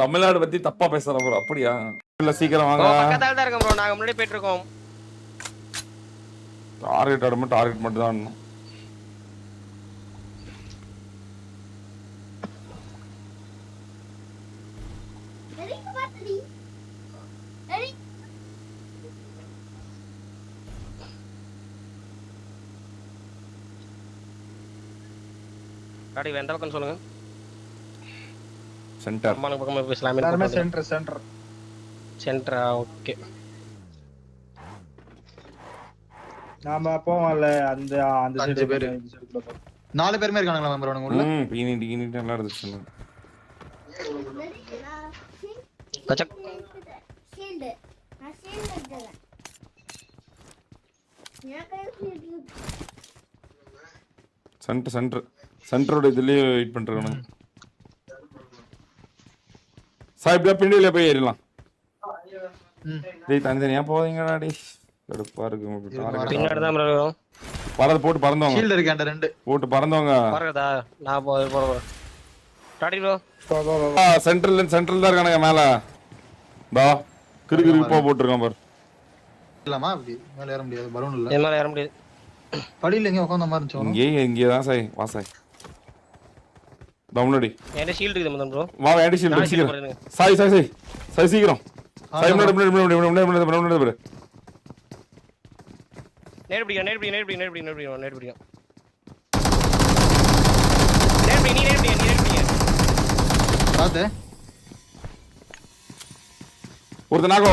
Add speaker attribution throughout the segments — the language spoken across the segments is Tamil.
Speaker 1: தமிழ்நாடு பத்தி தப்பா பேசுற ப்ரோ. அப்படியா? இல்ல சீக்கிரம் வாங்க.
Speaker 2: பக்கத்தால தான் இருக்கோம் ப்ரோ. நாங்க முன்னாடி போயிட்டு இருக்கோம்.
Speaker 1: டார்கெட் மட்டும் தான்.
Speaker 2: டாடி எந்த பக்கம் சொல்லுங்க.
Speaker 1: சென்டர்.
Speaker 2: அம்மாங்க பக்கமா பேசலாமே.
Speaker 3: எல்லாரும் சென்டரா? ஓகே. நாம போவோம்ல அந்த
Speaker 4: அஞ்சு பேர். 4 பேருமே இருக்காங்களா ப்ரோ உள்ள?
Speaker 1: பீனிட்டு நல்லா இருந்துச்சு.
Speaker 2: கச்சக்.
Speaker 5: ஷீல்ட். நான் ஷீல்ட் எடுத்தேன்.
Speaker 1: சென்டரோட இதுலயே வெயிட் பண்றாங்க. சாய்ப்ல பிண்டில போய் ஏறலாம். டேய் தனியா போவீங்கடா டேய். கடுப்பா இருக்கு உங்களுக்கு.
Speaker 2: பின்னாடி தான் ப்ரோ வரும்.
Speaker 1: போட்டு பறந்தவங்க.
Speaker 4: ஷீல்ட் இருக்கு அந்த 2.
Speaker 1: போட்டு பறந்தவங்க.
Speaker 2: பறக்குதா? நான் போறேன். Daddy bro.
Speaker 1: சென்ட்ரல் தான் இருக்கானுங்க மேல. பா கிறுகிறு போட்டுருக்கான் பாரு.
Speaker 4: இல்லமா அப்படி மேல ஏற முடியாது. பலூன் இல்ல.
Speaker 2: மேல ஏற முடியாது.
Speaker 4: படியில எங்க உட்கார்ந்த மாதிரி இருந்துச்சு.
Speaker 1: இங்கே தான் சாய் வாசாய். டவுன்லோடி.
Speaker 2: என்ன ஷீல்ட் இருக்குது மதன் ப்ரோ?
Speaker 1: வா வேண்டி ஷீல்ட் சீக்கிரம். சாய் சீக்கிரம். சாய் முன்னாடி பாரு.
Speaker 2: நேர் பிடிங்க.
Speaker 4: பாத்து.
Speaker 1: ஒருத்த நாக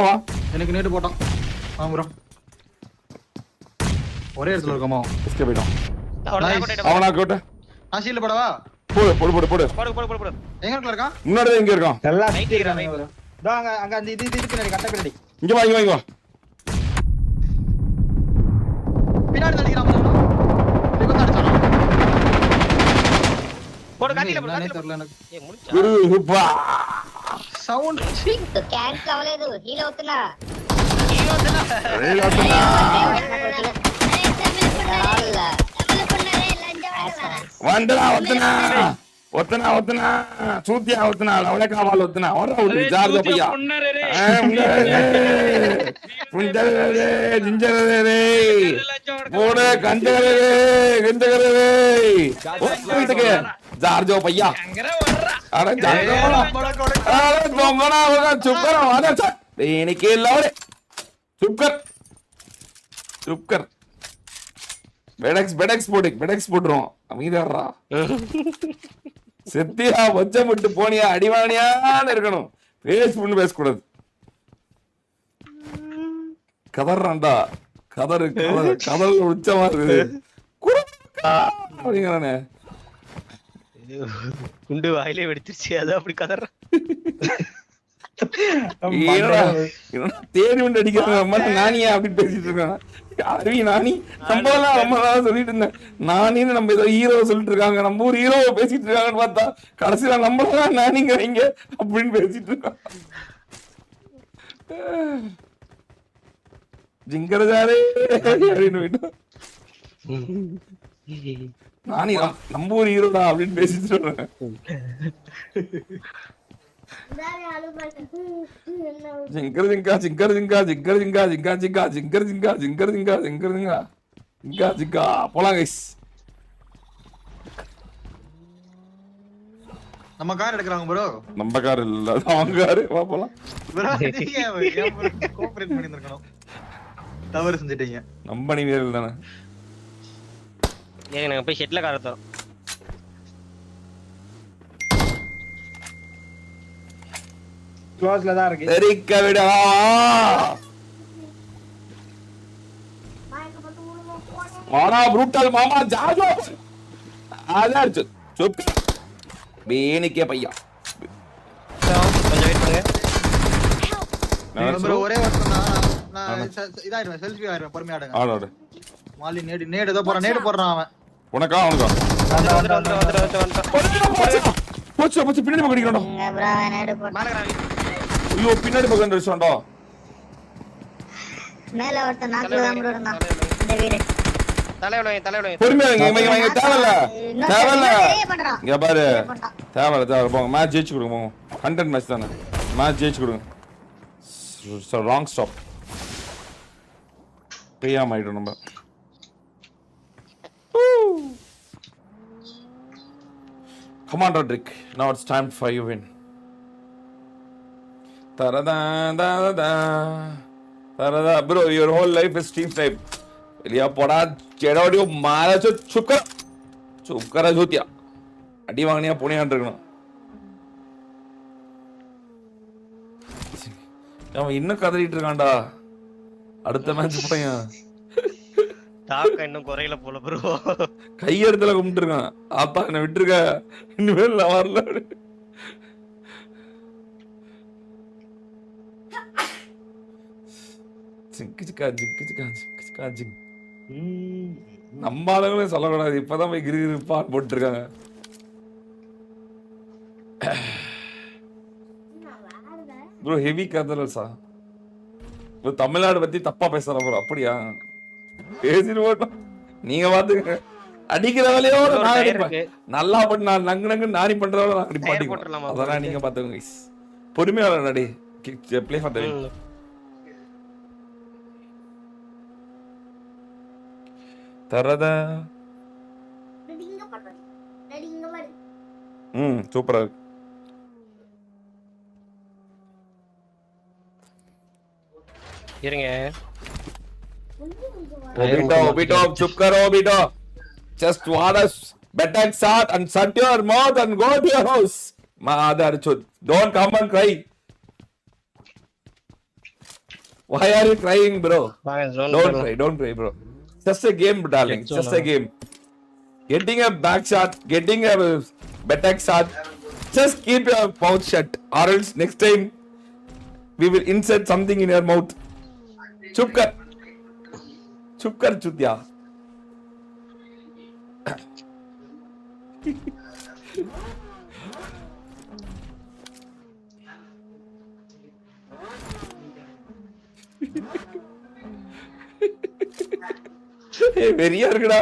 Speaker 1: வா.
Speaker 4: எனக்கு நேடு போட்டான். ஆ ப்ரோ. ஒரே இடத்துல இருக்கோமா?
Speaker 1: எஸ்கேப் ஆயிடும்.
Speaker 2: அவனா
Speaker 1: கோட்ட.
Speaker 4: நான் ஷீல்ட் போடவா?
Speaker 1: போடு.
Speaker 4: எங்க இருக்கான்?
Speaker 1: முன்னாடி எங்க இருக்கான்?
Speaker 3: எல்லாம் சீக்கிரமே ப்ரோ. அங்க அந்த இது பின்னாடி கட்ட பின்னாடி.
Speaker 1: இங்க வா.
Speaker 4: பின்னாடி அடிக்கிறான் ப்ரோ. இவன் அடிச்சானா?
Speaker 2: போடு காட்டில ப்ரோ.
Speaker 4: தெரியல எனக்கு.
Speaker 2: ஏய் முடிச்சா?
Speaker 1: குருப்பா.
Speaker 4: சவுண்ட்
Speaker 5: క్యాన్ కావలేదు. హీల్ అవుతున్నా.
Speaker 1: వస్తున్నా చూద్యా వస్తున్నా అవలే కావాలి వస్తున్నా జాగ్రత్త పోయ్యా పోడే గంజగరే జార్జో పయ్యా అరే చూపరా దేనికి వెళ్ళావరే చూపర్ பெடெக்ஸ் போட்டுரும். அமைதியாடுறா. செத்தியா வச்சம் விட்டு போனியா அடிவானியான்னு இருக்கணும். பேசக்கூடாது. கதறான்டா. கதல் உச்சமா இருக்குது. அப்படிங்கிறானே.
Speaker 2: குண்டு வாயிலே வெடிச்சிருச்சு. அது அப்படி கதறான்.
Speaker 1: தேடி வந்து அடிக்கிறாங்க. நானியா அப்படின்னு பேசிட்டு இருக்காங்க. நானி நம்மளாம் ரொம்ப நாளா சொல்லிட்டு இருந்தேன். நானின்னு நம்ம ஏதோ ஹீரோ சொல்லிட்டு இருக்காங்க. நம்ம ஊர் ஹீரோவை பேசிட்டு இருக்காங்கன்னு பார்த்தா கடைசியில நம்மளாம் நானிங்கிறீங்க அப்படின்னு பேசிட்டு இருக்காங்க. ஜிங்கரஜாரே அப்படின்னு நானி நம்ம ஊர் ஹீரோடா அப்படின்னு பேசிட்டு இருக்காங்க. போலாம் கைஸ்.
Speaker 4: நம்ம கார் எடுக்கறாங்க ப்ரோ.
Speaker 1: நம்ம கார் இல்ல அவங்க கார். வா போலாம்.
Speaker 4: கோஆபரேட் பண்ணி இருக்கணும். தவறு செஞ்சிட்டீங்க.
Speaker 1: நம்பனி வீரர்கள் தானே.
Speaker 2: ஏங்க நாங்க போய் ஷெட்ல கார் எடுத்தோம்.
Speaker 3: க்ளோஸ்ல தான் இருக்கு.
Speaker 1: தெரிக்க விடா. மாமா ब्रूटल மாமா जाजो. आदर चुप. बेने के भैया.
Speaker 2: கொஞ்சம் வெயிட் பண்ணுங்க.
Speaker 4: ப்ரோ ஒரே வாட்ஸ் நான் இதாயிடுவேன். செல்ஃபி ஆயிடுவேன். பொறுமையா ஆடுங்க.
Speaker 1: ஆடு.
Speaker 4: மாலி நேடு ஏதோ போறான். நேடு போடுறான் அவன்.
Speaker 1: உனக்கா அவனுக்கா? போச்சு பின்னாடி பக்கம் அடிக்கறடா. ஐயோ பின்னாடி பக்கம் அடிச்சோம்டா.
Speaker 5: மேல ஒருத்த நாக்குல தான் ப்ரோ இருந்தான். இந்த வீடு.
Speaker 2: தலைவலங்க
Speaker 1: பொறுமையா இங்க தேவையில்ல தேவையில்ல
Speaker 5: பண்றான்
Speaker 1: இங்க பாரு தேவையில்ல போங்க மேட்ச் ஜெயிச்சு கொடுங்க போங்க கண்டென்ட் மேட்ச் தானே மேட்ச் ஜெயிச்சு கொடுங்க ராங் ஸ்டாப் பிரியாம ஆயிடும் நம்ம Come on, Roderick. Now it's time for you win. Tarada. Bro, your whole life is stream type. Liya poda cheda audio mara chup kara jhotiya. Adi wangniya pune irukano. அவன் இன்னும் கதறிட்டு இருக்கான்டா அடுத்த மேட்ச் போறேன்
Speaker 2: டாக் இன்னும் குறையல போல ப்ரோ
Speaker 1: கையெடுத்துல கும்பிட்டு இருக்கான் ஆப்பா என்ன விட்டுருக்க இனிமேல் நான் வரல நம்ம ஆளுங்களும் சொல்லக்கூடாது இப்பதான் போய் கிரிப்பா போட்டு இருக்காங்க ப்ரோ ஹெவி கதறல்ஸா ப்ரோ தமிழ்நாடு பத்தி தப்பா பேசுற ப்ரோ அப்படியா பேசிட்டு போட்டோம் நீங்க பாத்துங்க அடிக்கிற வேலையோட நான் அடிப்பேன் நல்லா பண்ணி நான் நங்கு நாரி பண்றதோட நான் அடிப்பாட்டிக்கலாம் அதெல்லாம் நீங்க பாத்துக்கோங்க கைஸ் பொறுமையா விளையாடி ப்ளே ஃபார் தி வின் தரதா சூப்பரா இருக்கு
Speaker 2: இருங்க
Speaker 1: Obito, chup karo Obito. Just want us better shot and shut your mouth and go to your house. Mother chud. Don't come and cry. Why are you crying, bro? Don't cry, bro. Just a game, darling. Just a game. Getting a back shot, getting a better shot. Just keep your mouth shut, or else next time we will insert something in your mouth. Chup kar. चुप कर चुतिया வெறியா இருக்குடா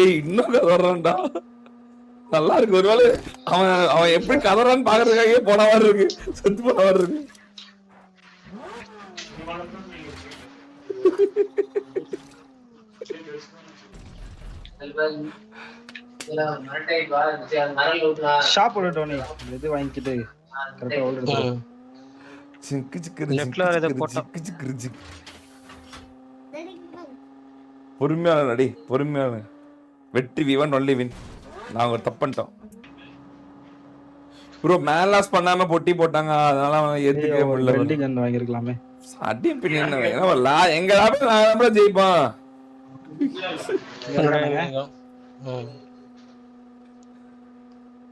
Speaker 1: இன்னும் கதறான்டா நல்லா இருக்கு ஒருவேளை அவன் எப்படி கதறான்னு பாக்குறதுக்காகவே போன மாதிரி இருக்கு செத்து போன மாதிரி இருக்கு
Speaker 3: ஷாப் டோனி இது வாங்கிட்டு கரெக்ட்டா ஓல்ட்
Speaker 1: பொறுமையா நடி பொறுமையா வெற்றி விவன் ஒன்லி வின் நாங்க ஒரு தப்பு பண்ணிட்டோம் ப்ரோ மேலாஸ் பண்ணாம பொட்டி போட்டாங்க அதனால ஏத்துக்கவே முடியல
Speaker 3: வெல்டிங் கன் வாங்கிருக்கலாமே
Speaker 1: அடியும் பின்ன என்ன எங்க லாபம் நான் ஜெயிப்போம்